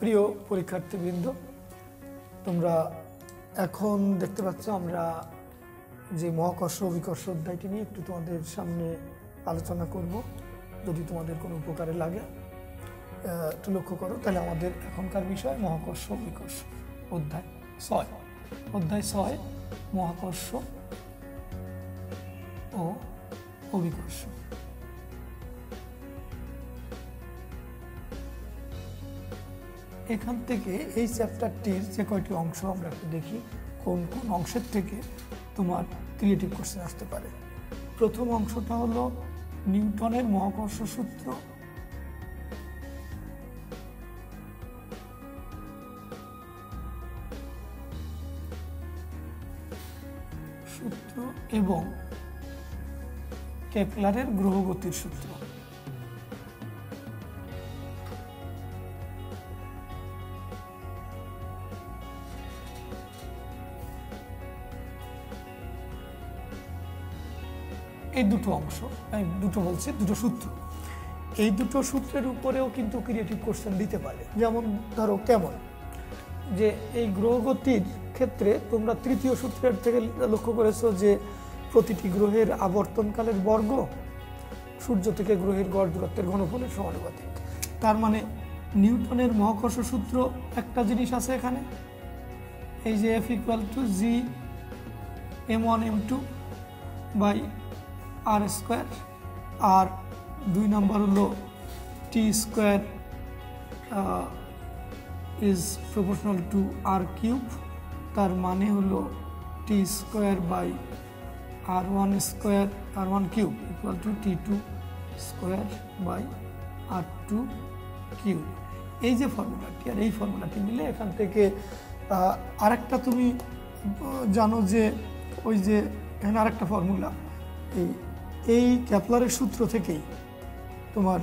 প্রিয় পরীক্ষার্থীবৃন্দ, তোমরা এখন দেখতে পাচ্ছ আমরা যে মহাকর্ষ অভিকর্ষ অধ্যায়টি নিয়ে একটু তোমাদের সামনে আলোচনা করব। যদি তোমাদের কোনো উপকারে লাগে একটু লক্ষ্য করো। তাহলে আমাদের এখনকার বিষয় মহাকর্ষ অভিকর্ষ অধ্যায় 6। অধ্যায় 6 মহাকর্ষ ও অভিকর্ষ। এখান থেকে এই চ্যাপ্টারটির যে কয়টি অংশ আমরা একটু দেখি কোন কোন অংশের থেকে তোমার ক্রিয়েটিভ কোশ্চেন আসতে পারে। প্রথম অংশটা হলো নিউটনের মহাকর্ষ সূত্র, এবং কেপলারের গ্রহগতির সূত্র। এই দুটো অংশ, আমি দুটো বলছি, দুটো সূত্র। এই দুটো সূত্রের উপরেও কিন্তু ক্রিয়েটিভ কোশ্চেন দিতে পারে। যেমন ধরো কেমন যে এই গ্রহগতির ক্ষেত্রে তোমরা তৃতীয় সূত্রের থেকে লক্ষ্য করেছো যে প্রতিটি গ্রহের আবর্তনকালের বর্গ সূর্য থেকে গ্রহের গড় দূরত্বের ঘনফলের সমানুপাতিক। তার মানে নিউটনের মহাকর্ষ সূত্র একটা জিনিস আছে এখানে, এই যে F = G m1 m2 by r square, আর 2 নম্বর হলো t² is proportional to r³ তার মানে হলো t² by r1² equal to t2² by r2³। এই যে ফর্মুলাটি আর এই ফর্মুলাটি মিলে এখান থেকে আরেকটা তুমি জানো যে ওই যে এখানে আরেকটা ফর্মুলা এই কেপলারের সূত্র থেকেই তোমার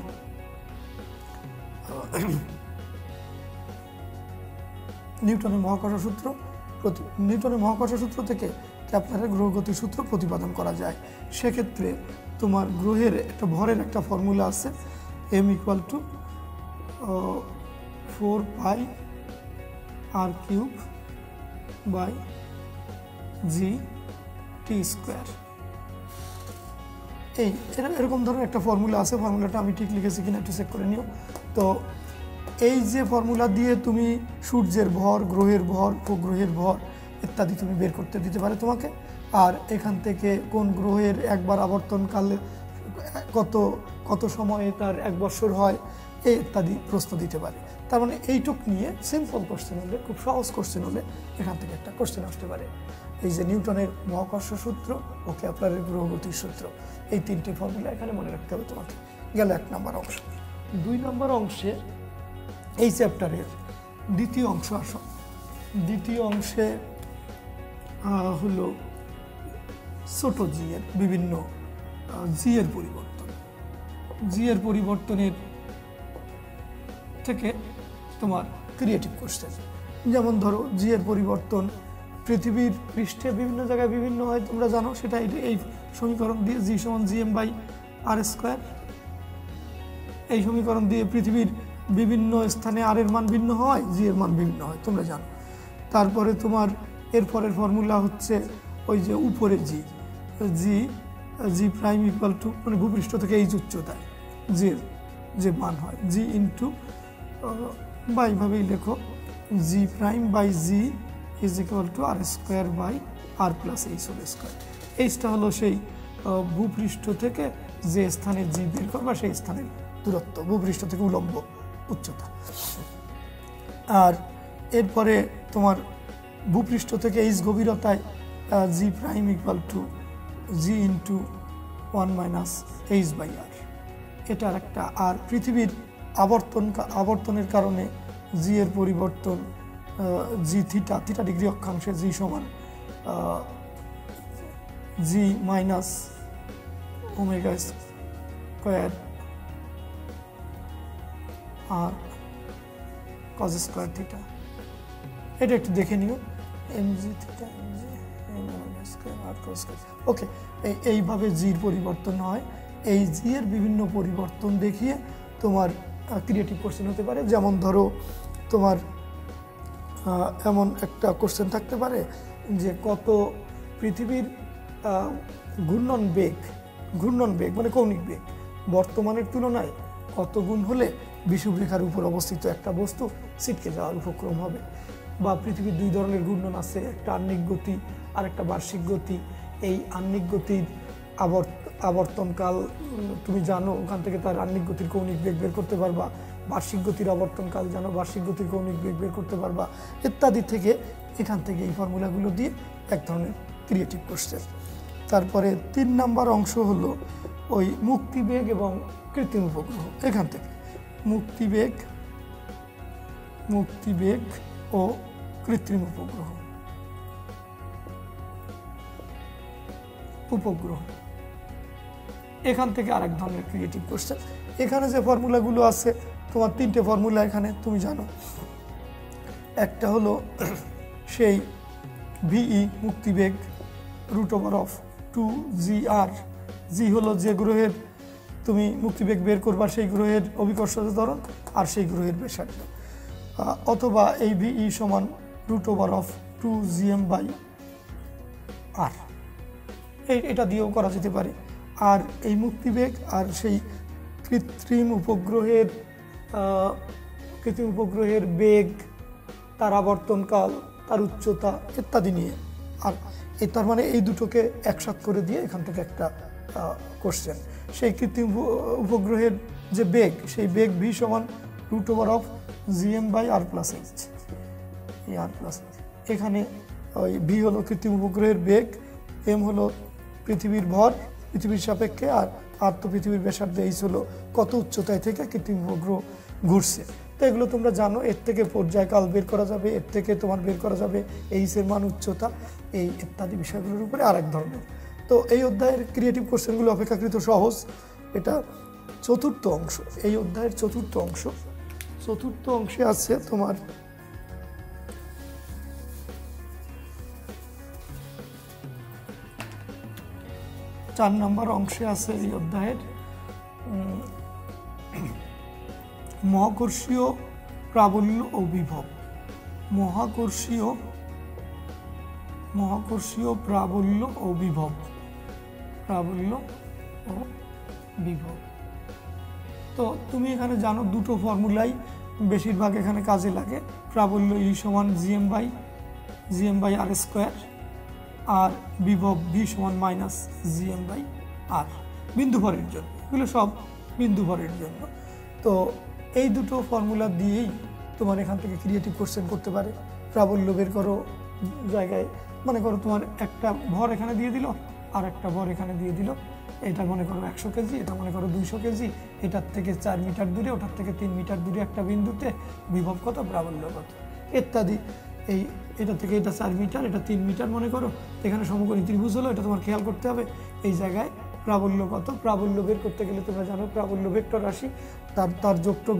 নিউটনের মহাকর্ষ সূত্র থেকে কেপলারের গ্রহগতির সূত্র প্রতিপাদন করা যায়। সেক্ষেত্রে তোমার গ্রহের একটা ভরের একটা ফর্মুলা আছে, m = 4π r³ বাই g² এরকম ধরনের একটা ফর্মুলা আছে। ফর্মুলাটা আমি ঠিক লিখেছি কিনা একটু চেক করে নিও। তো এই যে ফর্মুলা দিয়ে তুমি সূর্যের ভর, গ্রহের ভর, উপগ্রহের ভর ইত্যাদি তুমি বের করতে দিতে পারে তোমাকে। আর এখান থেকে কোন গ্রহের একবার আবর্তনকালে কত সময়ে তার 1 বছর হয় এই ইত্যাদি প্রশ্ন দিতে পারে। তার মানে এইটুক নিয়ে সিম্পল কোশ্চেন হলে, খুব সহজ কোশ্চেন হলে এখান থেকে একটা কোশ্চেন আসতে পারে। এই যে নিউটনের মহাকর্ষ সূত্র ও কেপলারের গ্রহগতির সূত্র, এই তিনটি ফর্মুলা এখানে মনে রাখতে হবে তোমাকে। গেল 1 নম্বর অংশ। 2 নম্বর অংশে এই চ্যাপ্টারের দ্বিতীয় অংশ আসো। দ্বিতীয় অংশে হলো ছোট জি এর বিভিন্ন জি এর পরিবর্তন। জি এর পরিবর্তনের থেকে তোমার ক্রিয়েটিভ কোশ্চেন। যেমন ধরো জি এর পরিবর্তন পৃথিবীর পৃষ্ঠে বিভিন্ন জায়গায় বিভিন্ন হয়, তোমরা জানো সেটা। এই সমীকরণ দিয়ে জি = gm/r², এই সমীকরণ দিয়ে পৃথিবীর বিভিন্ন স্থানে আর এর মান ভিন্ন হয়, জি এর মান ভিন্ন হয়, তোমরা জানো। তারপরে তোমার এরপরের ফর্মুলা হচ্ছে ওই যে উপরে জি প্রাইম = মানে ভূপৃষ্ঠ থেকে এই উচ্চতায় যে মান হয় জি ইন্টু বা এইভাবেই লেখো G prime by G is equal to r² by r+h²। এইটা হলো সেই ভূপৃষ্ঠ থেকে যে স্থানে জি বের করবা সেই স্থানের দূরত্ব, ভূপৃষ্ঠ থেকে উলম্ব উচ্চতা। আর এরপরে তোমার ভূপৃষ্ঠ থেকে এইচ গভীরতায় জি প্রাইম = জি ইন্টু 1 - h/r, এটা একটা। আর পৃথিবীর আবর্তনের কারণে জি এর পরিবর্তন জি থিটা ডিগ্রি অক্ষাংশে জি সমান জি মাইনাস ওমেগা স্কোয়ার আর কজ স্কোয়ার থিটা। এটা একটু দেখে নিও, এম জি থিটা ওকে। এইভাবে জির পরিবর্তন হয়। এই জি এর বিভিন্ন পরিবর্তন দেখিয়ে তোমার ক্রিয়েটিভ কোশ্চেন হতে পারে। যেমন ধরো তোমার এমন একটা কোশ্চেন থাকতে পারে যে কত পৃথিবীর ঘূর্ণন বেগ মানে কৌণিক বেগ বর্তমানের তুলনায় কত গুণ হলে বিষুবরেখার উপর অবস্থিত একটা বস্তু ছিটকে যাওয়ার উপক্রম হবে। বা পৃথিবীর দুই ধরনের ঘূর্ণন আছে, একটা আহ্নিক গতি আর একটা বার্ষিক গতি। এই আহ্নিক গতির আবর্তনকাল তুমি জানো, ওখান থেকে তার আহ্নিক গতির কৌণিক বেগ বের করতে পারবা। বার্ষিক গতির আবর্তনকাল জানো, বার্ষিক গতির কৌণিক বেগ বের করতে পারবা ইত্যাদি। থেকে এখান থেকে এই ফর্মুলাগুলো দিয়ে এক ধরনের ক্রিয়েটিভ কোশ্চেন। তারপরে 3 নাম্বার অংশ হলো ওই মুক্তিবেগ এবং কৃত্রিম উপগ্রহ। এখান থেকে মুক্তিবেগ ও কৃত্রিম উপগ্রহ এখান থেকে আরেক ধরনের ক্রিয়েটিভ কোশ্চেন। এখানে যে ফর্মুলাগুলো আছে তোমার 3টে ফর্মুলা এখানে তুমি জানো। একটা হলো সেই ভিই মুক্তিবেগ √2gr, জি হলো যে গ্রহের তুমি মুক্তিবেগ বের করবা সেই গ্রহের অভিকর্ষজ ত্বরণ আর সেই গ্রহের ব্যাসার্ধ, অথবা এই ভিই সমান √2gm/r, এটা দিয়েও করা যেতে পারে। আর এই মুক্তিবেগ আর সেই কৃত্রিম উপগ্রহের বেগ, তার আবর্তনকাল, তার উচ্চতা ইত্যাদি নিয়ে, আর তার মানে এই দুটোকে একসাথ করে দিয়ে এখান থেকে একটা কোশ্চেন। সেই কৃত্রিম উপগ্রহের যে বেগ, সেই বেগ ভি সমান √gm/r+h, এই r+h। এখানে ওই ভি হলো কৃত্রিম উপগ্রহের বেগ, এম হলো পৃথিবীর ভর পৃথিবীর সাপেক্ষে, আর তো পৃথিবীর ব্যাসার্ধ, এইচ হলো কত উচ্চতায় থেকে কৃত্রিম উপগ্রহ ঘুরছে। তো এগুলো তোমরা জানো। এর থেকে পর্যায়কাল বের করা যাবে, এর থেকে তোমার বের করা যাবে এইচের মান, উচ্চতা, এই ইত্যাদি বিষয়গুলোর উপরে আরেক ধরনের। তো এই অধ্যায়ের ক্রিয়েটিভ কোশ্চেনগুলো অপেক্ষাকৃত সহজ। এটা চতুর্থ অংশ, এই অধ্যায়ের চতুর্থ অংশে আছে তোমার 4 নম্বর অংশে আছে এই অধ্যায়ের মহাকর্ষীয় প্রাবল্য ও বিভব। মহাকর্ষীয় প্রাবল্য ও বিভব। তো তুমি এখানে জানো দুটো ফর্মুলাই বেশিরভাগ এখানে কাজে লাগে। প্রাবল্য ই সমান gm/r², আর বিভব ভি সমান -gm/r বিন্দু ভরের জন্য। এগুলো সব বিন্দু ভরের জন্য। তো এই দুটো ফর্মুলা দিয়েই তোমার এখান থেকে ক্রিয়েটিভ কোশ্চেন করতে পারে। প্রাবল্য বের করো জায়গায়, মনে করো তোমার একটা ভর এখানে দিয়ে দিল আর একটা ভর এখানে দিয়ে দিল। এটা মনে করো 100 কেজি, এটা মনে করো 200 কেজি, এটার থেকে 4 মিটার দূরে, ওটার থেকে 3 মিটার দূরে একটা বিন্দুতে বিভব কত, প্রাবল্য কত ইত্যাদি। এটা থেকে এটা 4 মিটার, এটা 3 মিটার মনে করো, এখানে সমকোণী ত্রিভুজ হলো, এটা তোমার খেয়াল করতে হবে এই জায়গায় প্রাবল্য কত। প্রাবল্য বের করতে গেলে তোমরা জানো প্রাবল্য ভেক্টর রাশি, তার যোগটোগ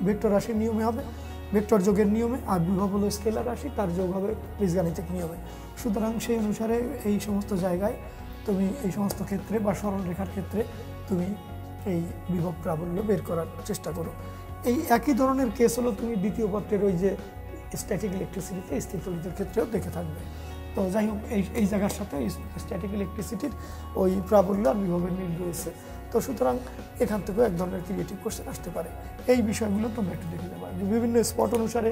ভেক্টর রাশির নিয়মে হবে, ভেক্টর যোগের নিয়মে। আর বিভব হলো স্কেলার রাশি, তার যোগ হবে বীজগাণিতিক নিয়মে। সুতরাং সেই অনুসারে এই সমস্ত জায়গায় তুমি এই সমস্ত ক্ষেত্রে বা সরলরেখার ক্ষেত্রে তুমি এই বিভব প্রাবল্য বের করার চেষ্টা করো। এই একই ধরনের কেস হলো তুমি দ্বিতীয় পত্রের ওই যে স্ট্যাটিক ইলেকট্রিসিটিতে, স্থির তড়িতের ক্ষেত্রেও দেখে থাকবে। তো যাই হোক, এই জায়গার সাথে স্ট্যাটিক ইলেকট্রিসিটির ওই প্রাবল্য আর বিভবের মিল রয়েছে। তো সুতরাং এখান থেকেও এক ধরনের ক্রিয়েটিভ কোশ্চেন আসতে পারে। এই বিষয়গুলো তোমরা একটু দেখে নেবা। বিভিন্ন স্পট অনুসারে,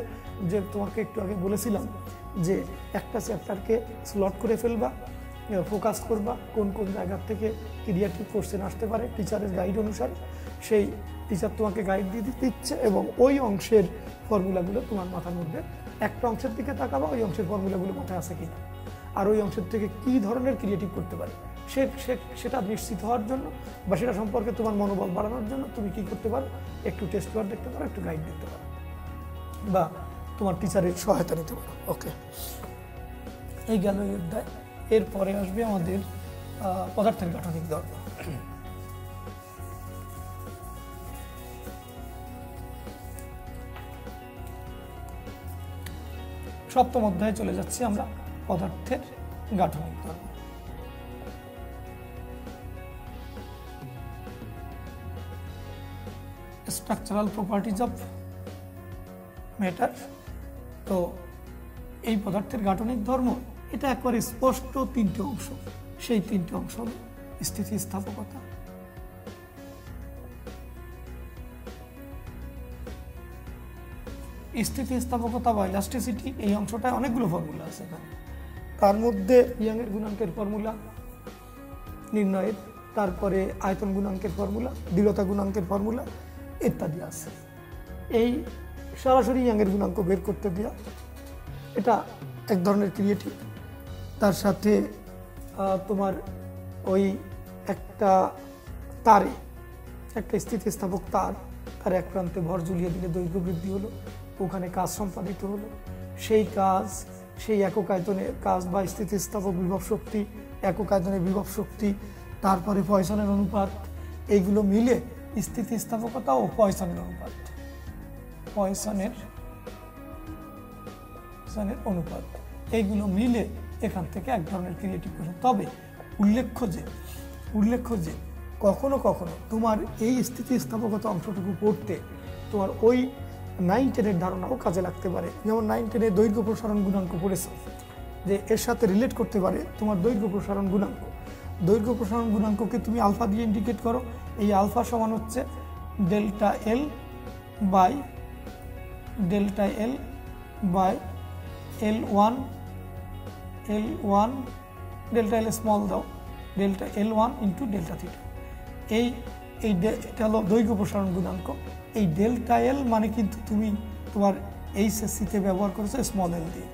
যে তোমাকে একটু আগে বলেছিলাম যে একটা চ্যাপ্টারকে স্লট করে ফেলবা, ফোকাস করবা কোন কোন জায়গার থেকে ক্রিয়েটিভ কোশ্চেন আসতে পারে টিচারের গাইড অনুসারে। সেই টিচার তোমাকে গাইড দিয়ে দিচ্ছে এবং ওই অংশের ফর্মুলাগুলো তোমার মাথার মধ্যে, একটা অংশের দিকে তাকাবা ওই অংশের ফর্মুলাগুলো মাথায় আছে কিনা, আর ওই অংশের থেকে কী ধরনের ক্রিয়েটিভ করতে পারে সেটা নিশ্চিত হওয়ার জন্য বা সেটা সম্পর্কে তোমার মনোবল বাড়ানোর জন্য তুমি কী করতে পারো, একটু টেস্ট পেপার দেখতে পারো, একটু গাইড দেখতে পারো, বা তোমার টিচারের সহায়তা নিতে পারো। ওকে, এই গেল এই অধ্যায়। এরপরে আসবে আমাদের পদার্থের গাঠনিক ধর্ম। সপ্তম অধ্যায়ে চলে যাচ্ছি আমরা, পদার্থের গাঠনিক ধর্ম। Structural properties of matter. তো এই পদার্থের গাঠনিক ধর্ম এটা একবারে স্পষ্ট তিনটে অংশ, সেই তিনটে অংশ হল স্থিতিস্থাপকতা, স্থিতিস্থাপকতা বা ইলাস্টিসিটি। এই অংশটায় অনেকগুলো ফর্মুলা আছে এখানে, তার মধ্যে ইয়ংয়ের গুণাঙ্কের ফর্মুলা নির্ণয়ের, তারপরে আয়তন গুণাঙ্কের ফর্মুলা, দৃঢ়তা গুণাঙ্কের ফর্মুলা ইত্যাদি আছে। এই সরাসরি ইয়ংয়ের গুণাঙ্ক বের করতে দেওয়া এটা এক ধরনের ক্রিয়েটিভ। তার সাথে তোমার ওই একটা তারে, একটা স্থিতিস্থাপক তার এক প্রান্তে ভর ঝুলিয়ে দিলে দৈর্ঘ্য বৃদ্ধি হলো, ওখানে কাজ সম্পাদিত হলো, সেই কাজ সেই একক আয়তনের কাজ বা স্থিতিস্থাপক বিভব শক্তি, একক আয়তনের বিভব শক্তি, তারপরে পয়সনের অনুপাত, এইগুলো মিলে স্থিতিস্থাপকতা ও পয়সনের অনুপাত, পয়সনের অনুপাত, এইগুলো মিলে এখান থেকে এক ধরনের ক্রিয়েটিভ কোশ্চেন। তবে উল্লেখ্য যে কখনো কখনো তোমার এই স্থিতিস্থাপকতা অংশটুকু পড়তে তোমার ওই 9-10 ধারণাও কাজে লাগতে পারে। যেমন 9-10 দৈর্ঘ্য প্রসারণ গুণাঙ্ক পড়েছে, যে এর সাথে রিলেট করতে পারে তোমার দৈর্ঘ্য প্রসারণ গুণাঙ্ক। দৈর্ঘ্য প্রসারণ গুণাঙ্ককে তুমি আলফা দিয়ে ইন্ডিকেট করো। এই আলফা সমান হচ্ছে delta L by L1 delta L small দাও, delta L1 into delta theta. এটা হলো দৈর্ঘ্য প্রসারণ গুণাঙ্ক। এই ডেল্টা এল মানে কিন্তু তুমি তোমার এইচএসসিতে ব্যবহার করেছো স্মল এল দিয়ে,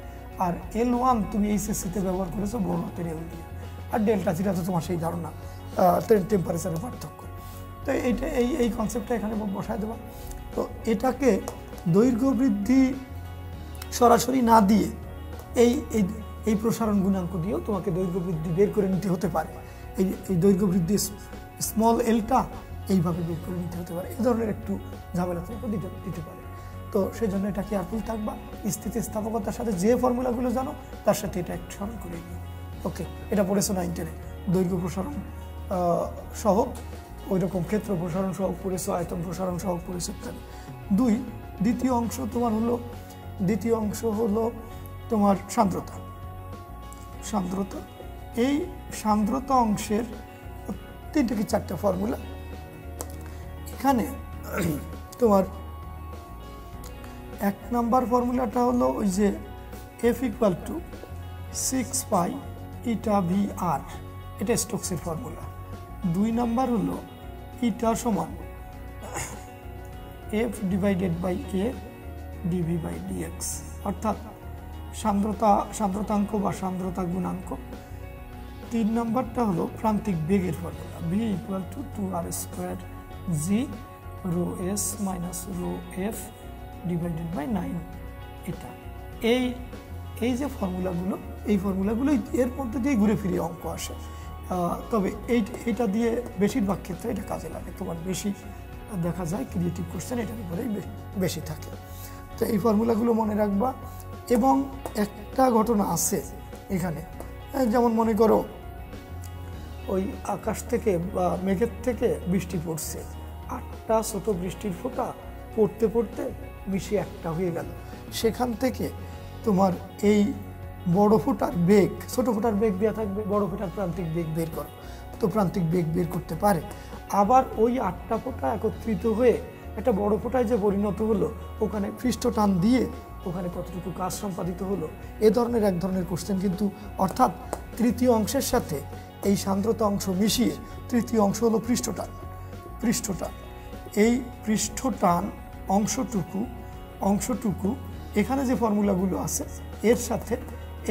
আর L1 তুমি এইচএসসিতে ব্যবহার করেছো বড় হাতের এল দিয়ে, আর ডেল্টা থিটা তো তোমার সেই ধারণা টেম্পারেচারের পার্থক্য। তো এই কনসেপ্টটা এখানে বসায় দেওয়া। তো এটাকে দৈর্ঘ্য বৃদ্ধি সরাসরি না দিয়ে এই প্রসারণ গুণাঙ্ক দিয়েও তোমাকে দৈর্ঘ্য বৃদ্ধি বের করে নিতে হতে পারে। এই দৈর্ঘ্য বৃদ্ধি স্মল এলটা এইভাবে বের করে নিতে হতে পারে। এই ধরনের একটু ঝামেলা তোমাকে দিতে পারে। তো সেই জন্য এটা কেয়ারফুল থাকবা। স্থিতিস্থাপকতার সাথে যে ফর্মুলাগুলো জানো তার সাথে এটা একটু স্মরণ করে নিও। ওকে, এটা পড়েছো 9-10 দৈর্ঘ্য প্রসারণ সহগ, ওই রকম ক্ষেত্র প্রসারণ সহগ পড়েছো, আয়তন প্রসারণ সহগ পড়েছো ইত্যাদি। দ্বিতীয় অংশ হলো তোমার সান্দ্রতা। এই সান্দ্রতা অংশের 3 কি 4টা ফর্মুলা এখানে। তোমার 1 নাম্বার ফর্মুলাটা হলো ওই যে F = 6 পাই ইটা ভি আর, এটা স্টোকসের ফর্মুলা। 2 নাম্বার হলো ইটা সমান F divided by A D V by D X, অর্থাৎ সান্দ্রতাঙ্ক বা সান্দ্রতা গুণাঙ্ক। 3 নাম্বারটা হলো প্রান্তিক বেগের formula, V = 2r² g rho s minus rho f divided by 9। এটা এই যে ফর্মুলাগুলো, এই ফর্মুলাগুলো এর মধ্যে দিয়ে ঘুরে ফিরে অঙ্ক আসে। তবে এইটা দিয়ে বেশিরভাগ ক্ষেত্রে এটা কাজে লাগে। তোমার বেশি দেখা যায় ক্রিয়েটিভ কোশ্চেন এটার উপরেই বেশি থাকে। তো এই ফর্মুলাগুলো মনে রাখবা। এবং একটা ঘটনা আছে এখানে, যেমন মনে করো ওই আকাশ থেকে বা মেঘের থেকে বৃষ্টি পড়ছে, 8টা ছোট বৃষ্টির ফোঁটা পড়তে পড়তে মিশিয়ে একটা হয়ে গেল। সেখান থেকে তোমার এই বড় ফোঁটার বেগ, ছোট ফোঁটার বেগ দেওয়া থাকবে, বড় ফোঁটার প্রান্তিক বেগ বের করো, তো প্রান্তিক বেগ বের করতে পারে। আবার ওই 8টা ফোঁটা একত্রিত হয়ে একটা বড় ফোঁটায় যে পরিণত হলো, ওখানে পৃষ্ঠ টান দিয়ে ওখানে কতটুকু কাজ সম্পাদিত হলো, এ ধরনের এক ধরনের কোশ্চেন কিন্তু, অর্থাৎ তৃতীয় অংশের সাথে এই সান্দ্রতা অংশ মিশিয়ে তৃতীয় অংশ হলো পৃষ্ঠটান। এই পৃষ্ঠটান অংশটুকু এখানে যে ফর্মুলাগুলো আছে এর সাথে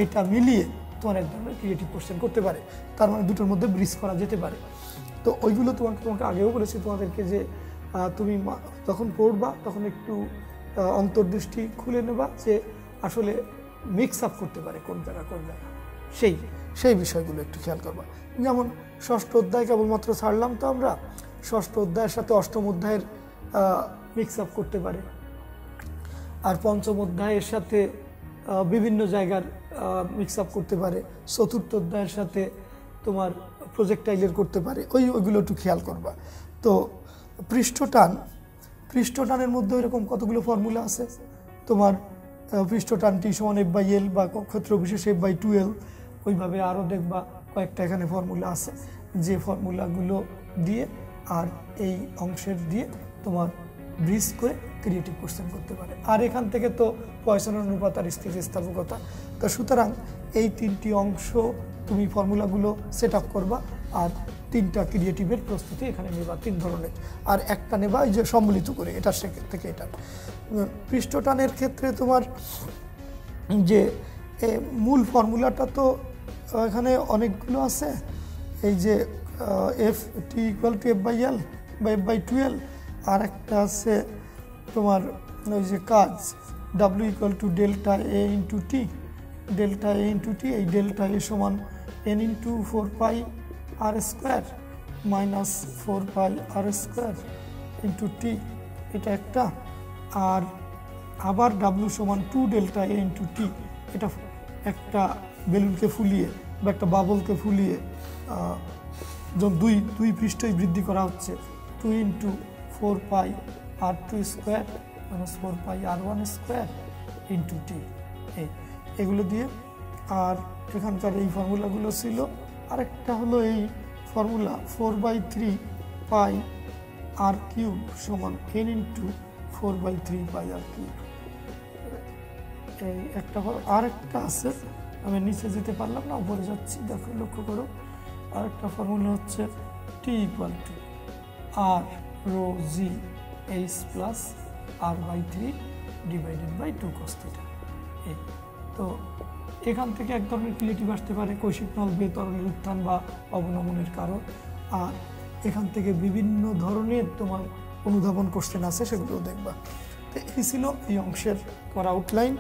এটা মিলিয়ে তোমার এক ধরনের ক্রিয়েটিভ কোশ্চেন করতে পারে। তার মানে দুটোর মধ্যে ব্রিজ করা যেতে পারে। তো ওইগুলো তোমাকে আগেও বলেছি তোমাদেরকে যে তুমি যখন পড়বা তখন একটু অন্তর্দৃষ্টি খুলে নেবা যে আসলে মিক্স আপ করতে পারে কোন জায়গা সেই বিষয়গুলো একটু খেয়াল করবা। যেমন 6ষ্ঠ অধ্যায় কেবলমাত্র ছাড়লাম, তো আমরা 6ষ্ঠ অধ্যায়ের সাথে 8ম অধ্যায়ের মিক্স আপ করতে পারে, আর 5ম অধ্যায়ের সাথে বিভিন্ন জায়গার মিক্স আপ করতে পারে, 4র্থ অধ্যায়ের সাথে তোমার প্রজেক্টাইলের করতে পারে, ওইগুলো একটু খেয়াল করবা। তো পৃষ্ঠটানের মধ্যে এরকম কতগুলো ফর্মুলা আছে, তোমার পৃষ্ঠটান টি সমান F/L বা ক্ষেত্র বিশেষ F/2L, ওইভাবে আরও দেখবা কয়েকটা এখানে ফর্মুলা আছে, যে ফর্মুলাগুলো দিয়ে আর এই অংশের দিয়ে তোমার ব্রিজ করে ক্রিয়েটিভ কোশ্চেন করতে পারে। আর এখান থেকে তো পয়সনের অনুপাত আর স্থিতিস্থাপকতা। তো সুতরাং এই তিনটি অংশ তুমি ফর্মুলাগুলো সেট আপ করবা, আর তিনটা ক্রিয়েটিভের প্রস্তুতি এখানে নেবা, 3 ধরনের। আর একটা নেবা এই যে সম্মিলিত করে, এটার থেকে এটা। পৃষ্ঠটানের ক্ষেত্রে তোমার যে মূল ফর্মুলাটা তো এখানে অনেকগুলো আছে, এই যে F/T = F/L বা F/2L, আর একটা আছে তোমার ওই যে কাজ W = delta A × T, delta A × T, এই ডেল্টা A সমান N × 4πr² minus 4πr² × T, এটা একটা। আর আবার W সমান 2 ডেল্টা A × T, এটা একটা বেলুনকে ফুলিয়ে বা একটা বাবলকে ফুলিয়ে যখন দুই পৃষ্ঠই বৃদ্ধি করা হচ্ছে, 2 × 4πr² মাইনাস 4πr² × T, এগুলো দিয়ে। আর এখানকার এই ফর্মুলাগুলো ছিল। আরেকটা হলো এই ফর্মুলা 4/3πr³ সমান N × 4/3πr³। এই একটা আরেকটা আছে, আমি নিচে যেতে পারলাম না, উপরে যাচ্ছি, দেখো লক্ষ্য করো। আরেকটা ফর্মুলা হচ্ছে T = r ρg(h + r/3 / 2 cos θ)। তো এখান থেকে এক ধরনের ক্রিয়েটিভ আসতে পারে, কৈশিক নল বেয়ে ত্বরণের উত্থান বা অবনমনের কারণ। আর এখান থেকে বিভিন্ন ধরনের তোমার অনুধাবন কোশ্চেন আছে, সেগুলো দেখবা। তো এই ছিল এই অংশের করা আউটলাইন,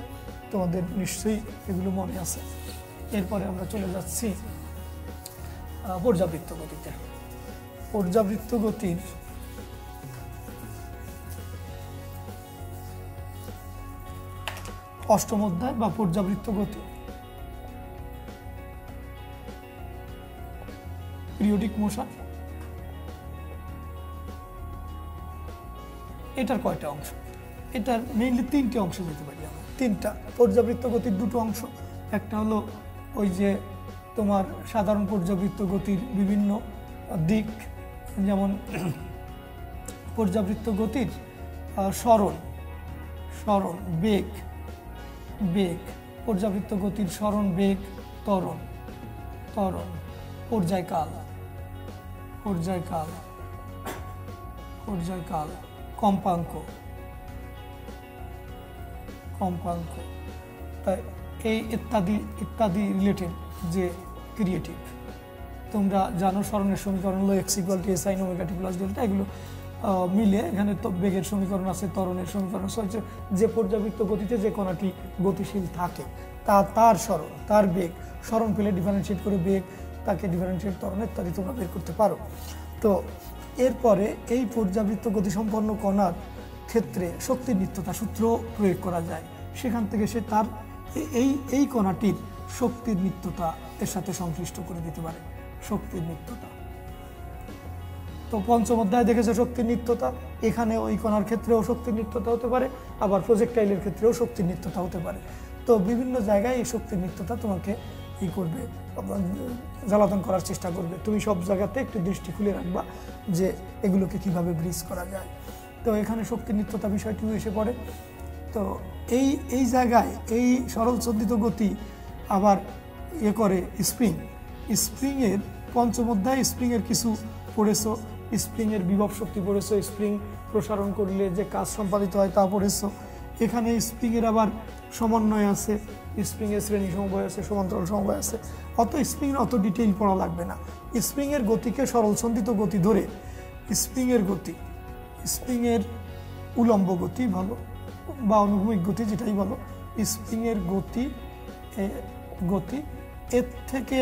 তোমাদের নিশ্চয়ই এগুলো মনে আছে। এরপরে আমরা চলে যাচ্ছি পর্যাবৃত্ত গতিতে। পর্যাবৃত্ত গতির অষ্টম অধ্যায় বা পর্যাবৃত্ত গতি, পিরিয়ডিক মোশন, এটার কয়টা অংশ? এটার মেইনলি 3টে অংশ যেতে পারি আমরা। 3টা পর্যাবৃত্ত গতির 2টো অংশ। একটা হলো ওই যে তোমার সাধারণ পর্যাবৃত্ত গতির বিভিন্ন দিক, যেমন পর্যাবৃত্ত গতির সরণ, বেগ, পর্যাবৃত্ত গতির সরণ, বেগ, ত্বরণ, পর্যায়কাল, কম্পাঙ্ক, তাই এই ইত্যাদি রিলেটেড যে ক্রিয়েটিভ। তোমরা জানো সরণের সমীকরণ হলো x = sin ωt + ডেল্টা, এগুলো মিলে এখানে তো বেগের সমীকরণ আছে, ত্বরণের সমীকরণ আছে। যে পর্যাবৃত্ত গতিতে যে কণাটি গতিশীল থাকে তার সরণ, তার বেগ, সরণ পেলে ডিফারেন্সিয়েট করে বেগ, তাকে ডিফারেন্সিয়েট ত্বরণ ইত্যাদি তোমরা বের করতে পারো। তো এরপরে এই পর্যাবৃত্ত গতিসম্পন্ন কণার ক্ষেত্রে শক্তির নিত্যতা সূত্র প্রয়োগ করা যায়। সেখান থেকে সে তার এই কণাটির শক্তির নিত্যতা এর সাথে সংশ্লিষ্ট করে দিতে পারে, শক্তির নিত্যতা। তো পঞ্চম অধ্যায়ে দেখেছে শক্তির নিত্যতা, এখানে ওই কণার ক্ষেত্রেও শক্তির নিত্যতা হতে পারে, আবার প্রজেক্টাইলের ক্ষেত্রেও শক্তির নিত্যতা হতে পারে। তো বিভিন্ন জায়গায় এই শক্তির নিত্যতা তোমাকে করবে, জ্বালাতন করার চেষ্টা করবে। তুমি সব জায়গাতে একটু দৃষ্টি খুলে রাখবা যে এগুলোকে কিভাবে ব্রিজ করা যায়। তো এখানে শক্তির নিত্যতা বিষয়টিও এসে পড়ে। তো এই জায়গায় এই সরল সন্ধিত গতি আবার করে স্প্রিংয়ের পঞ্চম অধ্যায়ে স্প্রিংয়ের কিছু পড়েছো, স্প্রিংয়ের বিভব শক্তি পড়েছো, স্প্রিং প্রসারণ করলে যে কাজ সম্পাদিত হয় তা পড়েছো। এখানে স্প্রিংয়ের আবার সমন্বয় আছে, স্প্রিংয়ের শ্রেণী সমবায় আছে, সমান্তরাল সমবায় আছে। অত স্প্রিংয়ের অত ডিটেইল পড়া লাগবে না। স্প্রিংয়ের গতিকে সরল সন্ধিত গতি ধরে স্প্রিংয়ের উলম্ব গতি ভালো বা অনুভূমিক গতি যেটাই বলো, স্প্রিংয়ের গতি এর থেকে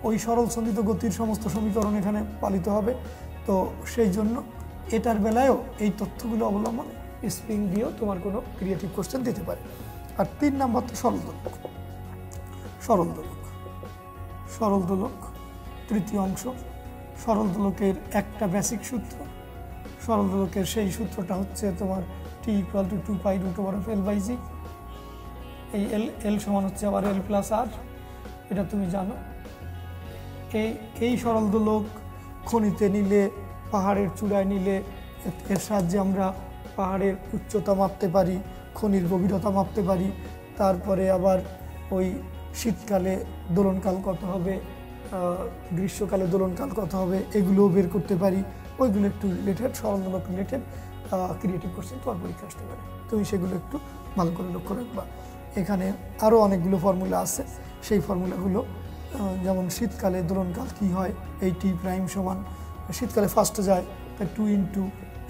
ওই সরল সন্ধিত গতির সমস্ত সমীকরণ এখানে পালিত হবে। তো সেই জন্য এটার বেলায়ও এই তথ্যগুলো অবলম্বনে স্প্রিং দিয়েও তোমার কোনো ক্রিয়েটিভ কোশ্চেন দিতে পারে। আর 3 নাম্বার তো সরল দোলক, তৃতীয় অংশ। সরল দোলকের একটা বেসিক সূত্র, সরল দোলকের সেই সূত্রটা হচ্ছে তোমার T = 2π√L/g। এই এল সমান হচ্ছে আবার এল প্লাস আর, এটা তুমি জানো। এই সরল দোলক খনিতে নিলে, পাহাড়ের চূড়ায় নিলে এর সাহায্যে আমরা পাহাড়ের উচ্চতা মাপতে পারি, খনির গভীরতা মাপতে পারি। তারপরে আবার ওই শীতকালে দোলনকাল কত হবে, গ্রীষ্মকালে দোলনকাল কত হবে, এগুলোও বের করতে পারি। ওইগুলো একটু রিলেটেড, সরল দোলক রিলেটেড ক্রিয়েটিভ কোশ্চেন তোমার পরীক্ষা আসতে পারে, তুমি সেগুলো একটু ভালো করে লক্ষ্য রাখবা। এখানে আরও অনেকগুলো ফর্মুলা আছে, সেই ফর্মুলাগুলো যেমন শীতকালে দোলনকাল কী হয়, এই টি প্রাইম সমান শীতকালে ফার্স্টে যায় তাই 2 ×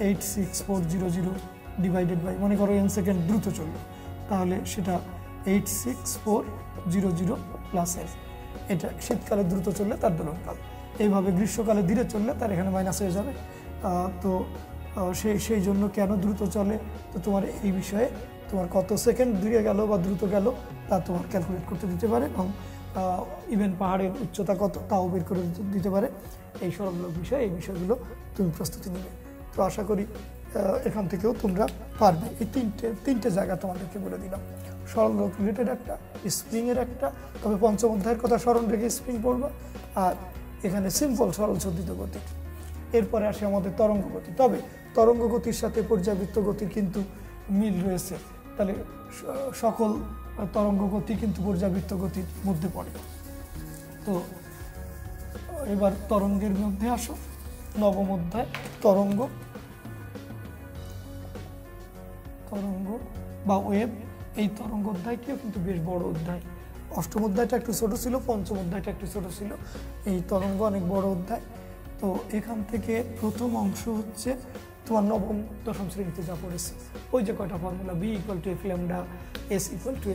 86400 ডিভাইডেড বাই, মনে করো এন সেকেন্ড দ্রুত চললো তাহলে সেটা 86400 প্লাস এল, এটা শীতকালে দ্রুত চললে তার দোলনকাল। এইভাবে গ্রীষ্মকালে ধীরে চললে তার এখানে মাইনাস হয়ে যাবে। তো সেই জন্য কেন দ্রুত চলে, তো তোমার এই বিষয়ে তোমার কত সেকেন্ড ধীরে গেল বা দ্রুত গেল তা তোমার ক্যালকুলেট করতে দিতে পারে, এবং ইভেন পাহাড়ের উচ্চতা কত তাও বের করে দিতে পারে। এই সরল বিষয়, এই বিষয়গুলো তুমি প্রস্তুতি নেবে। তো আশা করি এখান থেকেও তোমরা পারবে। এই তিনটে জায়গা তোমাদেরকে বলে দিলাম, সরল রিলেটেড একটা, স্প্রিংয়ের একটা, তবে পঞ্চম অধ্যায়ের কথা স্মরণ রেখে স্প্রিং পড়বা, আর এখানে সিম্পল সরল সর্দিত গতি। এরপরে আসে আমাদের তরঙ্গ গতি, তবে তরঙ্গ গতির সাথে পর্যাবৃত্ত গতির কিন্তু মিল রয়েছে, তাহলে সকল তরঙ্গ গতি কিন্তু পর্যাবৃত্ত গতির মধ্যে পড়ে। তো এবার তরঙ্গের মধ্যে আসো, নবম অধ্যায় তরঙ্গ বা ওয়েভ। এই তরঙ্গ অধ্যায়টিও কিন্তু বেশ বড় অধ্যায়। অষ্টম অধ্যায়টা একটু ছোট ছিল, পঞ্চম অধ্যায়টা একটু ছোট ছিল, এই তরঙ্গ অনেক বড় অধ্যায়। তো এখান থেকে প্রথম অংশ হচ্ছে তোমার নবম দশম শ্রেণীতে যা পড়েছে, ওই যে কয়টা formula B equal to F lambda, S equal to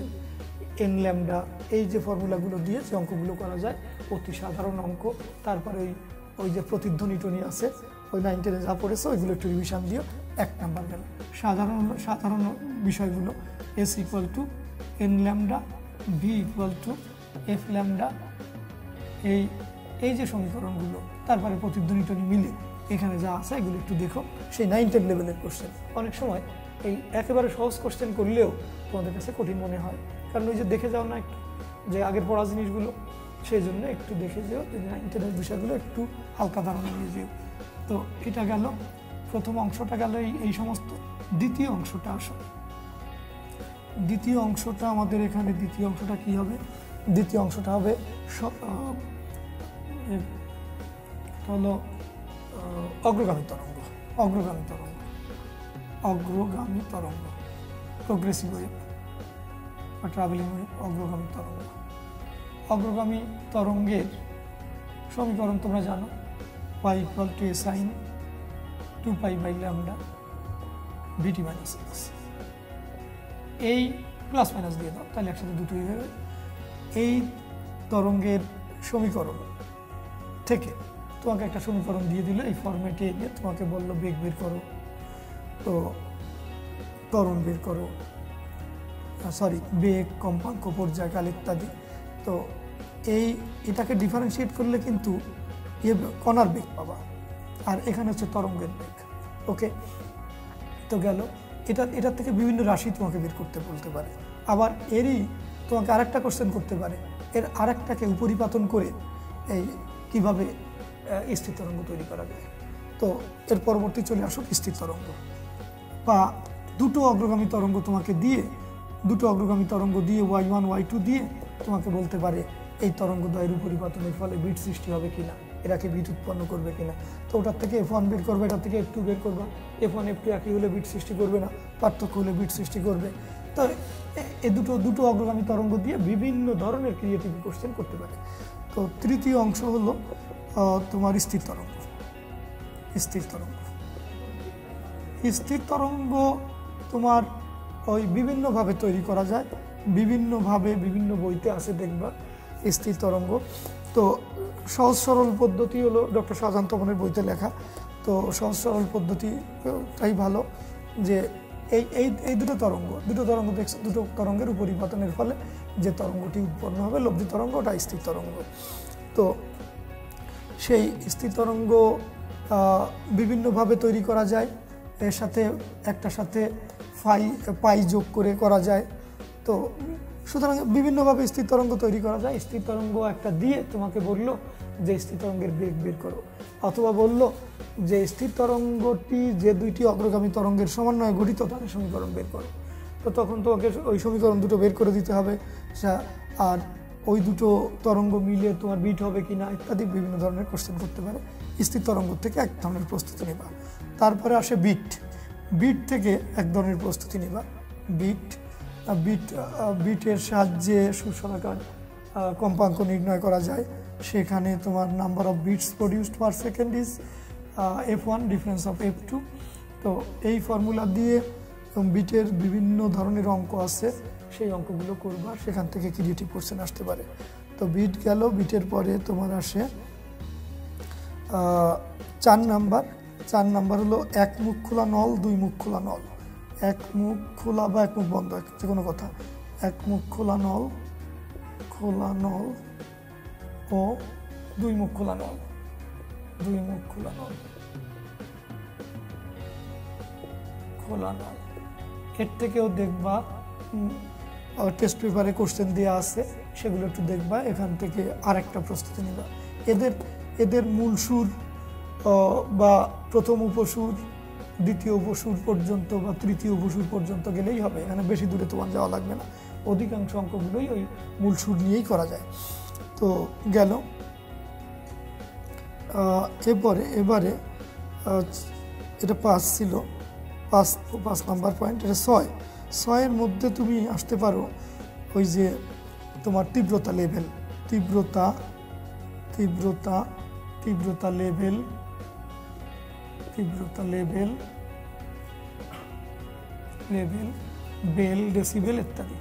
N lambda, এই যে ফর্মুলাগুলো দিয়ে যে অঙ্কগুলো করা যায় অতি সাধারণ অঙ্ক। তারপরে ওই যে প্রতিধ্বনি আছে, ওই 9, 10 যা পড়েছে ওইগুলো একটু রিভিশন দিও, 1 নাম্বার গেল। সাধারণ বিষয়গুলো S equal to N lambda, V equal to F lambda, এই যে সমীকরণগুলো, তারপরে প্রতিধ্বনি মিলে এখানে যা আছে এগুলো একটু দেখো। সেই 9, 10 লেভেলের কোশ্চেন অনেক সময় এই একেবারে সহজ কোশ্চেন করলেও তোমাদের কাছে কঠিন মনে হয়, কারণ ওই যে দেখে যাও না একটু যে আগের পড়া জিনিসগুলো, সেই জন্য একটু দেখে যেও, 9, 10 বিষয়গুলো একটু হালকা ধারণা নিয়ে যেও। তো এটা গেল, প্রথম অংশটা গেল এই সমস্ত। দ্বিতীয় অংশটা আসো, দ্বিতীয় অংশটা আমাদের এখানে, দ্বিতীয় অংশটা কি হবে? দ্বিতীয় অংশটা হবে হলো অগ্রগামী তরঙ্গ, প্রোগ্রেসিভ ওয়েভ বা ট্রাভেলিং ওয়েভ, অগ্রগামী তরঙ্গের সমীকরণ তোমরা জানো, y equal to a sin 2π/λ vt - x। এই প্লাস মাইনাস দিয়ে দাও, তাহলে একসাথে দুটোই হবে। এই তরঙ্গের সমীকরণ থেকে তোমাকে একটা সমীকরণ দিয়ে দিল, এই ফরম্যাটে এনে তোমাকে বললো বেগ বের করো, তো ত্বরণ বের করো, বেগ, কম্পাঙ্ক, পর্যায়কাল ইত্যাদি। তো এটাকে ডিফারেন্সিয়েট করলে কিন্তু কণার বেগ পাবা, আর এখানে হচ্ছে তরঙ্গের বেগ। ওকে, তো গেল। এটার থেকে বিভিন্ন রাশি তোমাকে বের করতে বলতে পারে। আবার এরই তোমাকে আরেকটা কোশ্চেন করতে পারে, এর আরেকটাকে উপরিপাতন করে এই কিভাবে স্থির তরঙ্গ তৈরি করা যায়। তো এর পরবর্তী চলে আসুক স্থির তরঙ্গ, বা দুটো অগ্রগামী তরঙ্গ তোমাকে দিয়ে, y1 y2 দিয়ে তোমাকে বলতে পারে এই তরঙ্গদ্বয়ের উপরিপাতনের ফলে বিট সৃষ্টি হবে কিনা, এরাকে বিট উৎপন্ন করবে কিনা। তো ওটার থেকে F1 বের করবে, এটার থেকে F2 বের করবে। F1 F2 একই হলে বিট সৃষ্টি করবে না, পার্থক্য হলে বিট সৃষ্টি করবে। তো এই দুটো অগ্রগামী তরঙ্গ দিয়ে বিভিন্ন ধরনের ক্রিয়েটিভ কোশ্চেন করতে পারে। তো তৃতীয় অংশ হলো তোমার স্থির তরঙ্গ। স্থির তরঙ্গ তোমার ওই বিভিন্নভাবে তৈরি করা যায়, বিভিন্ন বইতে আছে দেখবা স্থির তরঙ্গ। তো সহজ সরল পদ্ধতি হলো ডক্টর শাহজাহান তপনের বইতে লেখা। তো সহজ সরল পদ্ধতিটাই ভালো, যে এই দুটো তরঙ্গ দেখছো, দুটো তরঙ্গের উপরিপাতনের ফলে যে তরঙ্গটি উৎপন্ন হবে লব্ধি তরঙ্গ, ওটা স্থির তরঙ্গ। তো সেই স্থির তরঙ্গ বিভিন্নভাবে তৈরি করা যায়, এর সাথে একটার সাথে পাই যোগ করে করা যায়। তো সুতরাং বিভিন্নভাবে স্থির তরঙ্গ তৈরি করা যায়। স্থির তরঙ্গ একটা দিয়ে তোমাকে বললো যে স্থির তরঙ্গের বেগ বের করো, অথবা বললো যে স্থির তরঙ্গটি যে দুইটি অগ্রগামী তরঙ্গের সমন্বয়ে গঠিত তাদের সমীকরণ বের করো। তো তখন তোমাকে ওই সমীকরণ দুটো বের করে দিতে হবে, আর ওই দুটো তরঙ্গ মিলে তোমার বিট হবে কিনা ইত্যাদি বিভিন্ন ধরনের কোশ্চেন করতে পারে। স্থির তরঙ্গ থেকে এক ধরনের প্রস্তুতি নেবা। তারপরে আসে বিট। বিট থেকে এক ধরনের প্রস্তুতি নেবা। বিটের সাহায্যে সুরসরাকার কম্পাঙ্ক নির্ণয় করা যায়। সেখানে তোমার number of bits produced per second is f1 difference of f2। তো এই ফর্মুলা দিয়ে বিটের বিভিন্ন ধরনের অঙ্ক আছে, সেই অঙ্কগুলো করবা, সেখান থেকে ক্রিয়েটিভ কোশ্চেন আসতে পারে। তো বিট গেল। বিটের পরে তোমার আসে 4 নাম্বার হলো এক মুখ খোলা নল, দুই মুখ খোলা নল। এক মুখ খোলা বা এক মুখ বন্ধ, যে কোনো কথা। এক মুখ খোলা নল ও দুই মুখ খোলা নল। এর থেকেও দেখবা টেস্ট পেপারে কোশ্চেন দেওয়া আছে, সেগুলো একটু দেখবা, এখান থেকে আরেকটা প্রস্তুতি নিবা। এদের মূল সুর বা প্রথম উপসুর, দ্বিতীয় উপসুর পর্যন্ত বা তৃতীয় উপসুর পর্যন্ত গেলেই হবে, এখানে বেশি দূরে তোমার যাওয়া লাগবে না। অধিকাংশ অঙ্কগুলোই ওই মূল সুর নিয়েই করা যায়। তো গেল। এবারে এটা 5 ছিল, 5 নাম্বার পয়েন্ট। এটা 6-এর মধ্যে তুমি আসতে পারো ওই যে তোমার তীব্রতা লেভেল, বেল, ডেসিবেল ইত্যাদি।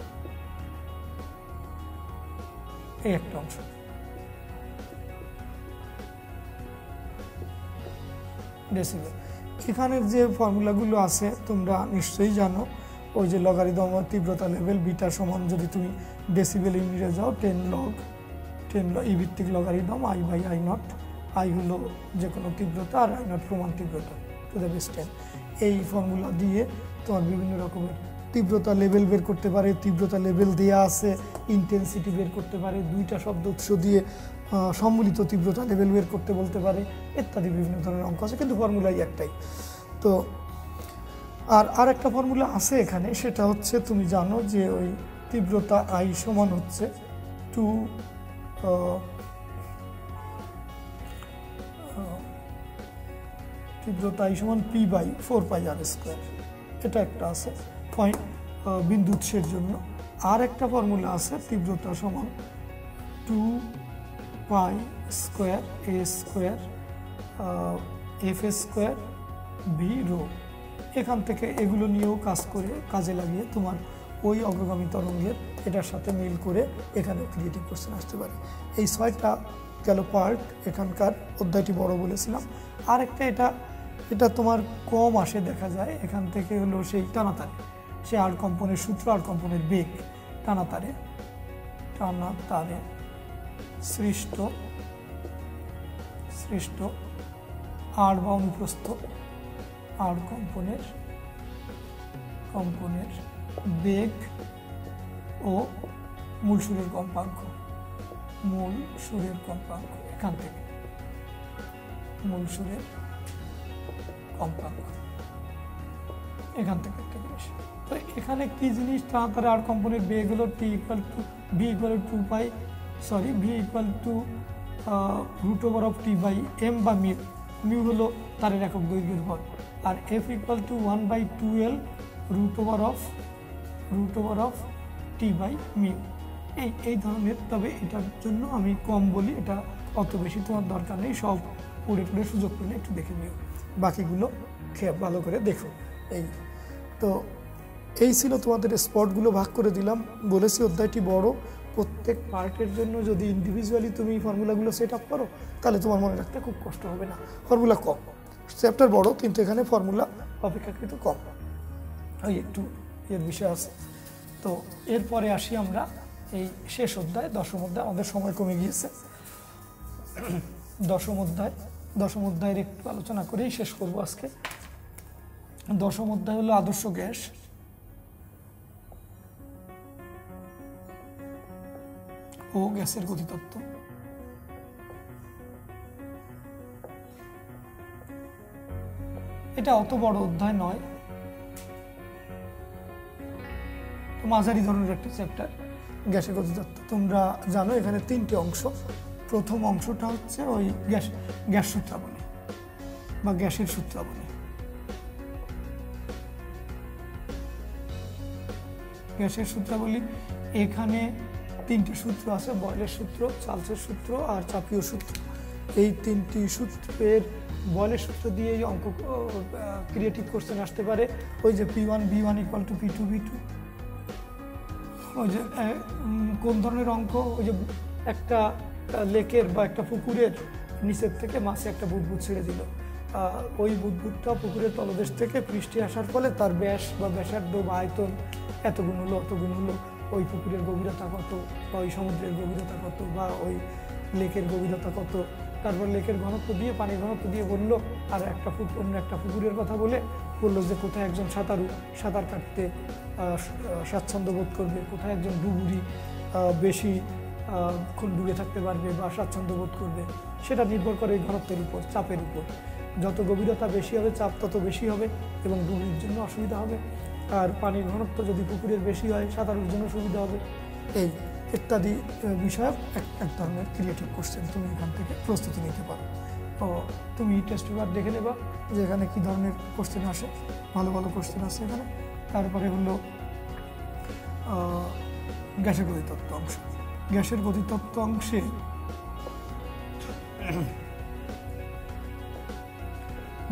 এই একটা অংশ। ডেসিবেল, এখানের যে ফর্মুলাগুলো আছে তোমরা নিশ্চয়ই জানো। ওই যে লগারিদম তীব্রতা লেভেল বিটা সমান, যদি তুমি ডেসিবেল ইউনিটে যাও 10 লগ ই ভিত্তিক লগারিদম I/I0। আই হলো যে কোনো তীব্রতা আর I0 প্রমাণ তীব্রতা টু দ্য বেস 10। এই ফর্মুলা দিয়ে তোমার বিভিন্ন রকমের তীব্রতা লেভেল বের করতে পারে। তীব্রতা লেভেল দেওয়া আছে, ইন্টেন্সিটি বের করতে পারে, দুইটা শব্দ উৎস দিয়ে সম্মিলিত তীব্রতা লেভেল বের করতে বলতে পারে ইত্যাদি বিভিন্ন ধরনের অঙ্ক আছে, কিন্তু ফর্মুলাই একটাই। তো আর একটা ফর্মুলা আছে এখানে, সেটা হচ্ছে তুমি জানো যে ওই তীব্রতা I সমান হচ্ছে 2 তীব্রতা I সমান P/4πr²। এটা একটা আছে বিন্দু উৎসের জন্য। আর একটা ফর্মুলা আছে তীব্রতা সমান 2π² a² f² v ρ। এখান থেকে এগুলো নিয়েও কাজে লাগিয়ে তোমার ওই অগ্রগামী তরঙ্গের এটার সাথে মিল করে এখানে ক্রিয়েটিভ কোশ্চেন আসতে পারে। এই 6টা গেল পার্ট। এখানকার অধ্যায়টি বড় বলেছিলাম। আর একটা এটা তোমার কম আসে দেখা যায়, এখান থেকে হলো সেই টানাতারে, সে আর্ট কম্পনের সূত্র, আর্ট কম্পনের বেগ, টানাতারে সৃষ্ট আর্ট বা অনুপ্রস্থ আর্ট কম্পনের বেগ ও মূল সুরের কম্পাঙ্ক। এখান থেকে মূল সুরের কম্পাঙ্ক, এখান থেকে একটা জিনিস। তো এখানে কি জিনিস, টানাতারে আর্ট কম্পনের বেগ হলো v √T/m বা মিউ হলো তারের একক দৈর্ঘ্যের ভর, আর f = 1/2L √T/μ। এই ধরনের। তবে এটার জন্য আমি কম বলি, এটা অত বেশি তোমার দরকার নেই, সব পড়ে সুযোগ পেলে একটু দেখে নিও, বাকিগুলো ভালো করে দেখো। এই ছিল তোমাদের স্পটগুলো ভাগ করে দিলাম। বলেছি অধ্যায়টি বড়, প্রত্যেক পার্টের জন্য যদি ইন্ডিভিজুয়ালি তুমি ফর্মুলাগুলো সেট আপ করো তাহলে তোমার মনে রাখতে খুব কষ্ট হবে না। ফর্মুলা কম, চ্যাপ্টার বড়, কিন্তু এখানে ফর্মুলা অপেক্ষাকৃত কম, ওই একটু এর বিষয় আছে। তো এরপরে আসি আমরা এই শেষ অধ্যায়, দশম অধ্যায়। আমাদের সময় কমে গিয়েছে। দশম অধ্যায়ের একটু আলোচনা করেই শেষ করব আজকে। দশম অধ্যায় হলো আদর্শ গ্যাস। ও গ্যাসের গতিতত্ত্ব। এটা অত বড় অধ্যায় নয়, মাঝারি ধরনের একটা চ্যাপ্টার গ্যাসের গতিতত্ত্ব। তোমরা জানো এখানে 3টি অংশ। প্রথম অংশটা হচ্ছে ওই গ্যাস সূত্রাবলী বা গ্যাসের সূত্রাবলী। গ্যাসের সূত্রাবলী এখানে 3টি সূত্র আছে, বয়েলের সূত্র, চার্লসের সূত্র আর চাপীয় সূত্র। এই 3টি সূত্রের বয়েলের সূত্র দিয়ে এই অঙ্ক ক্রিয়েটিভ কোশ্চেন আসতে পারে। ওই যে P1 B1 = P2 B2, ওই যে কোন ধরনের অঙ্ক, ওই যে একটা লেকের বা একটা পুকুরের নিচের থেকে মাছে একটা বুদবুদ ছেড়ে দিল, ওই বুদবুদটা পুকুরের তলদেশ থেকে পৃষ্ঠে আসার ফলে তার ব্যাস বা ব্যাসার্ধ বা আয়তন এত গুণ হলো, অত গুণ হলো। ওই পুকুরের গভীরতা কত, বা ওই সমুদ্রের গভীরতা কত, বা ওই লেকের গভীরতা কত, তারপর লেকের ঘনত্ব দিয়ে, পানির ঘনত্ব দিয়ে বললো। আর অন্য একটা পুকুরের কথা বললো যে কোথায় একজন সাঁতারু সাঁতার কাটতে স্বাচ্ছন্দ্য বোধ করবে, কোথায় একজন ডুবুরি বেশি ডুবে থাকতে পারবে বা স্বাচ্ছন্দ্য বোধ করবে। সেটা নির্ভর করে এই ঘনত্বের উপর, চাপের উপর। যত গভীরতা বেশি হবে চাপ তত বেশি হবে এবং ডুবুরির জন্য অসুবিধা হবে। আর পানির ঘনত্ব যদি পুকুরের বেশি হয় সাঁতারুর জন্য সুবিধা হবে। এই ইত্যাদি বিষয়ক এক ধরনের ক্রিয়েটিভ কোশ্চেন তুমি এখান থেকে প্রস্তুতি নিতে পারো। তো তুমি টেস্ট পেপার দেখে নেবা যে এখানে কী ধরনের কোশ্চেন আসে। ভালো ভালো কোশ্চেন আসে এখানে। তারপরে হলো গ্যাসের গতিতত্ত্ব অংশ। গ্যাসের গতিতত্ত্ব অংশে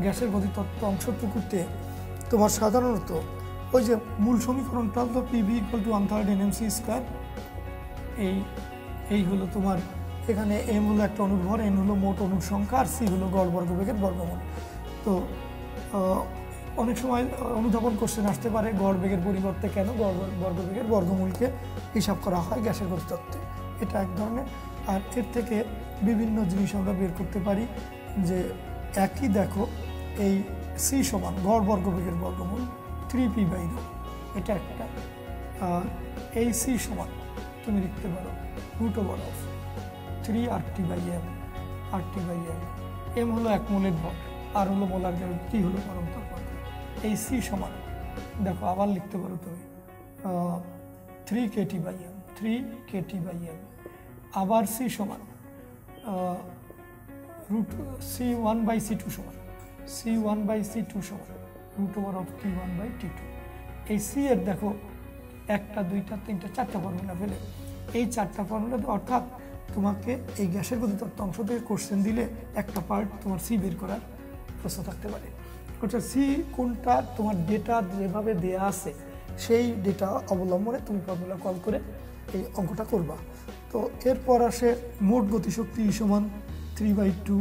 গ্যাসের গতিতত্ত্ব অংশটুকুতে তোমার সাধারণত ওই যে মূল সমীকরণটা হলো PV = 1/3 Nmc²। এই হলো তোমার, এখানে m হলো একটা অণুর ভর, n হলো মোট অণুর সংখ্যা, আর c হলো গড় বর্গবেগের বর্গমূল। তো অনেক সময় অনুধাবন কোশ্চেন আসতে পারে গড় বেগের পরিবর্তে কেন গড় বর্গবেগের বর্গমূলকে হিসাব করা হয় গ্যাসের গতিতত্ত্বে। এটা এক ধরনের। আর এর থেকে বিভিন্ন জিনিস আমরা বের করতে পারি যে একই দেখো এই c সমান গড় বর্গবেগের বর্গমূল 3p/ρ, এটা একটা। আর এই c সমান তুমি লিখতে পারো √3RT/m। m হলো এক মোলের ভর, আর হলো মোলার গ্যাস, t হলো পরম তাপমাত্রা। এই c সমান দেখো আবার লিখতে পারো তুমি 3kT/m। আবার c সমান C1/C2 সমান √T1/T2। এই c এর দেখো 1 2 3 4টা ফর্মুলা ফেলে, এই 4টা ফর্মুলা, অর্থাৎ তোমাকে এই গ্যাসের গতিতত্ত্ব অংশ থেকে কোশ্চেন দিলে একটা পার্ট তোমার সি বের করার প্রশ্ন থাকতে পারে। অর্থাৎ সি কোনটা তোমার ডেটা যেভাবে দেয়া আছে সেই ডেটা অবলম্বনে তুমি ফর্মুলা কল করে এই অঙ্কটা করবা। তো এরপর আসে মোট গতিশক্তি সমান 3/2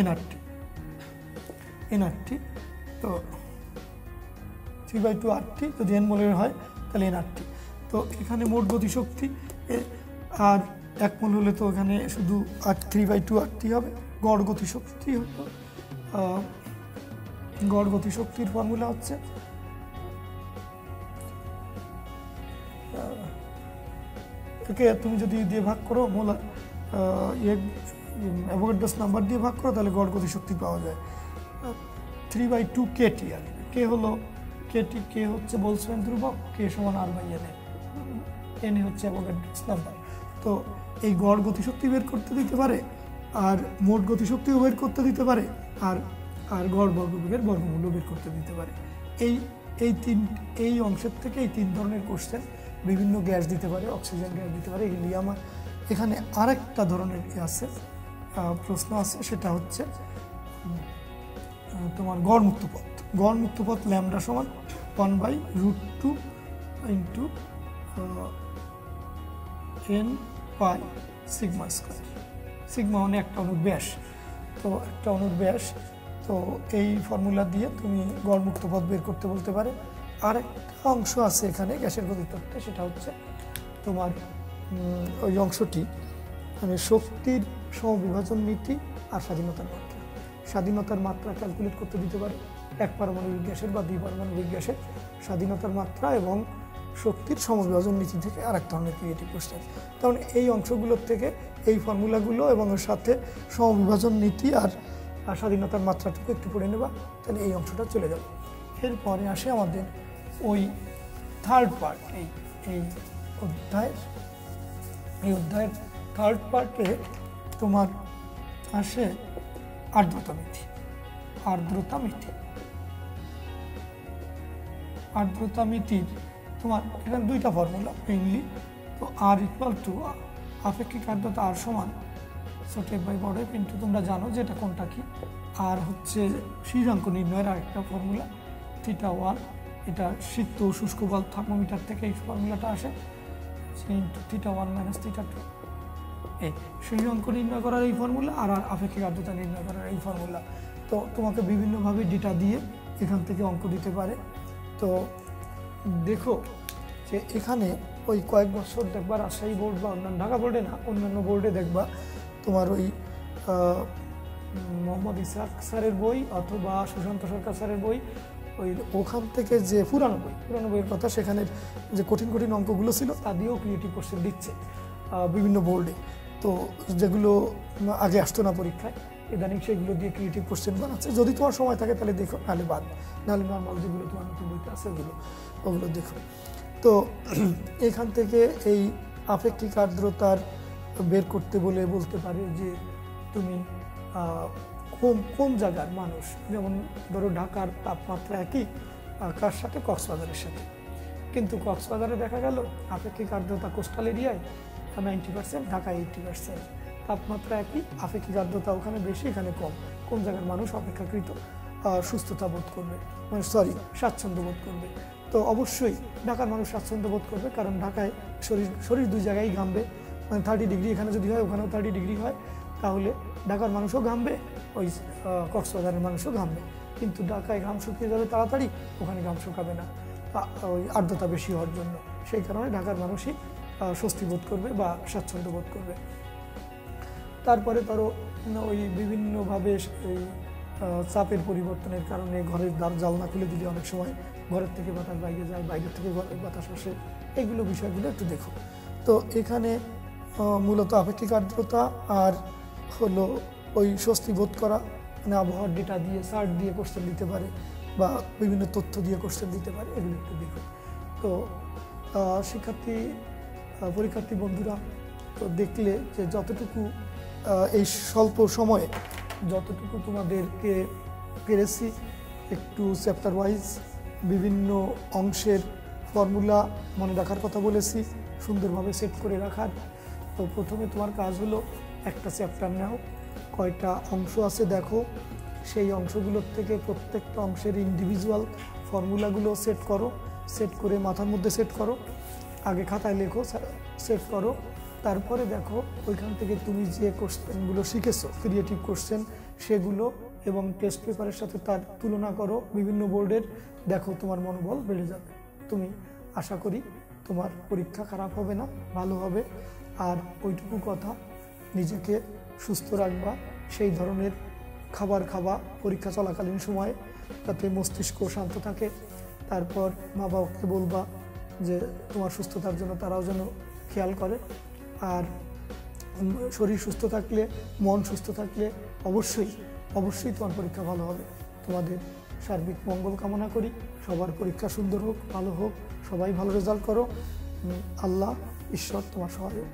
nRT। তো 3/2 RT যদি n মোলের হয় তাহলে nRT। তো এখানে মোট গতিশক্তি, আর 1 মোল হলে তো এখানে শুধু 3/2 RT হবে। গড় গতিশক্তি হলো, গড় গতিশক্তির ফর্মুলা হচ্ছে একে তুমি যদি দিয়ে ভাগ করো, মোলার অ্যাভোগাড্রোস নাম্বার দিয়ে ভাগ করো, তাহলে গড় গতিশক্তি পাওয়া যায় 3/2 KT। আর কে হলো কেটি, কে হচ্ছে বোলসম্যান ধ্রুবক, কে সমান R/n, n হচ্ছে অ্যাভোগাড্রোস নাম্বার। তো এই গড় গতিশক্তি বের করতে দিতে পারে, আর মোট গতিশক্তিও বের করতে দিতে পারে, আর গড় বর্গবেগের বর্গমূল্য বের করতে দিতে পারে। এই অংশের থেকে এই 3 ধরনের কোশ্চেন বিভিন্ন গ্যাস দিতে পারে, অক্সিজেন গ্যাস দিতে পারে, হিলিয়াম। এখানে আরেকটা ধরনের আছে, প্রশ্ন আছে, সেটা হচ্ছে তোমার গড় মুক্ত পথ। গড় মুক্ত পথ ল্যামডা সমান 1/√2 × n π σ²। সিগমা মানে একটা অণুর ব্যাস। তো একটা অণুর ব্যাস, তো এই ফর্মুলা দিয়ে তুমি গড় মুক্ত পথ বের করতে বলতে পারে। আরেকটা অংশ আছে এখানে গ্যাসের গতিতত্ত্বে, সেটা হচ্ছে তোমার ওই অংশটি মানে শক্তির সমবিভাজন নীতি আর স্বাধীনতার মাত্রা। স্বাধীনতার মাত্রা ক্যালকুলেট করতে দিতে পারে, 1 পারমাণবিক গ্যাসের বা 2 পারমাণবিক গ্যাসের স্বাধীনতার মাত্রা এবং শক্তির সমবিভাজন নীতি থেকে আরেক ধরনের ক্রিয়েটিভ কোশ্চেন। তেমন এই অংশগুলোর থেকে এই ফর্মুলাগুলো এবং এর সাথে সমবিভাজন নীতি আর স্বাধীনতার মাত্রাটুকু একটু পড়ে নেবা, তাহলে এই অংশটা চলে যাবে। এরপরে আসে আমাদের ওই থার্ড পার্ট, এই অধ্যায়ের থার্ড পার্টে তোমার আসে আর্দ্রতা মিতি। আর্দ্রতা মিতির তোমার এখানে দুইটা ফর্মুলা মেইনলি। তো আর ইকুয়াল টু আপেক্ষিক আর্দ্রতা আর সমান টেপ বাই বর্ডে, কিন্তু তোমরা জানো যে এটা কোনটা কি। আর হচ্ছে শীর্ষাঙ্ক নির্ণয়ের আরেকটা ফর্মুলা θ1, এটা শীত ও শুষ্ক বল থার্মোমিটার থেকে এই ফর্মুলাটা আসে, ইন্টু θ1 - θ2। এই শীর্ষাঙ্ক নির্ণয় করার এই ফর্মুলা আর আপেক্ষিক আর্দ্রতা নির্ণয় করার এই ফর্মুলা। তো তোমাকে বিভিন্নভাবে ডেটা দিয়ে এখান থেকে অঙ্ক দিতে পারে। তো দেখো যে এখানে ওই কয়েক বছর দেখবা রাজশাহী বোর্ড বা অন্যান্য, ঢাকা বোর্ডে না, অন্যান্য বোর্ডে দেখবা তোমার ওই মোহাম্মদ ইসহাক স্যারের বই অথবা সুশান্ত সরকার স্যারের বই, ওখান থেকে যে পুরানো বইয়ের কথা, সেখানে যে কঠিন অঙ্কগুলো ছিল তা দিয়েও ক্রিয়েটিভ কোশ্চেন দিচ্ছে বিভিন্ন বোর্ডে। তো যেগুলো আগে আসতো না পরীক্ষায়, ইদানিং সেগুলো দিয়ে ক্রিয়েটিভ কোশ্চেন বানাচ্ছে। যদি তোমার সময় থাকে তাহলে দেখো, নাহলে নর্মাল যেগুলো তোমার নতুন বইতে আছে ওগুলো দেখো। তো এখান থেকে এই আপেক্ষিক আর্দ্রতার বের করতে বলতে পারে যে তুমি কোন জায়গার মানুষ, যেমন ধরো ঢাকার তাপমাত্রা একই কার সাথে, কক্সবাজারের সাথে, কিন্তু কক্সবাজারে দেখা গেল আপেক্ষিক আর্দ্রতা কোস্টাল এরিয়ায় 90%, ঢাকায় 80%, তাপমাত্রা একই, আপেক্ষিক আর্দ্রতা ওখানে বেশি এখানে কম। কোন জায়গার মানুষ অপেক্ষাকৃত সুস্থতা বোধ করবে, স্বাচ্ছন্দ্য বোধ করবে? তো অবশ্যই ঢাকার মানুষ স্বাচ্ছন্দ্য বোধ করবে, কারণ ঢাকায় শরীর দুই জায়গায় ঘামবে, 30 ডিগ্রি এখানে যদি হয় ওখানেও 30 ডিগ্রি হয়, তাহলে ঢাকার মানুষও ঘামবে, ওই কক্সবাজারের মানুষও ঘামবে। কিন্তু ঢাকায় ঘাম শুকিয়ে যাবে তাড়াতাড়ি, ওখানে ঘাম শুকাবে না, ওই আর্দ্রতা বেশি হওয়ার জন্য। সেই কারণে ঢাকার মানুষই স্বস্তি বোধ করবে বা স্বাচ্ছন্দ্য বোধ করবে। তারপরে ধরো ওই বিভিন্নভাবে এই চাপের পরিবর্তনের কারণে ঘরের জানলা খুলে দিলে অনেক সময় ঘরের থেকে বাতাস বাইরে যায়, বাইরের থেকে ঘরের বাতাস আসে, এইগুলো বিষয়গুলো একটু দেখো। তো এখানে মূলত আপেক্ষিক আর্দ্রতা আর হলো ওই স্বস্তি বোধ করা, মানে আবহাওয়ার ডেটা দিয়ে, চার্ট দিয়ে কোশ্চেন দিতে পারে বা বিভিন্ন তথ্য দিয়ে কোশ্চেন দিতে পারে, এগুলো একটু দেখো। তো পরীক্ষার্থী বন্ধুরা তো দেখলে যে যতটুকু এই স্বল্প সময়ে যতটুকু তোমাদেরকে পেরেছি, একটু চ্যাপ্টার ওয়াইজ বিভিন্ন অংশের ফর্মুলা মনে রাখার কথা বলেছি, সুন্দরভাবে সেট করে রাখার। তো প্রথমে তোমার কাজ হলো একটা চ্যাপ্টার নাও, কয়টা অংশ আছে দেখো, সেই অংশগুলোর থেকে প্রত্যেকটা অংশের ইন্ডিভিজুয়াল ফর্মুলাগুলো সেট করে মাথার মধ্যে সেট করো, আগে খাতায় লেখো, সেট করো। তারপরে দেখো ওইখান থেকে তুমি যে কোশ্চেনগুলো শিখেছো ক্রিয়েটিভ কোশ্চেন, সেগুলো এবং টেস্ট পেপারের সাথে তার তুলনা করো বিভিন্ন বোর্ডের, দেখো তোমার মনোবল বেড়ে যাবে। তুমি আশা করি তোমার পরীক্ষা খারাপ হবে না, ভালো হবে। আর ওইটুকু কথা, নিজেকে সুস্থ রাখবা, সেই ধরনের খাবার খাবা পরীক্ষা চলাকালীন সময়ে, যাতে মস্তিষ্ক শান্ত থাকে। তারপর মা বাবাকে বলবা যে তোমার সুস্থতার জন্য তারাও যেন খেয়াল করে। আর শরীর সুস্থ থাকলে, মন সুস্থ থাকলে অবশ্যই তোমার পরীক্ষা ভালো হবে। তোমাদের সার্বিক মঙ্গল কামনা করি, সবার পরীক্ষা সুন্দর হোক, ভালো হোক, সবাই ভালো রেজাল্ট করো। আল্লাহ, ঈশ্বর তোমার সহায়ক।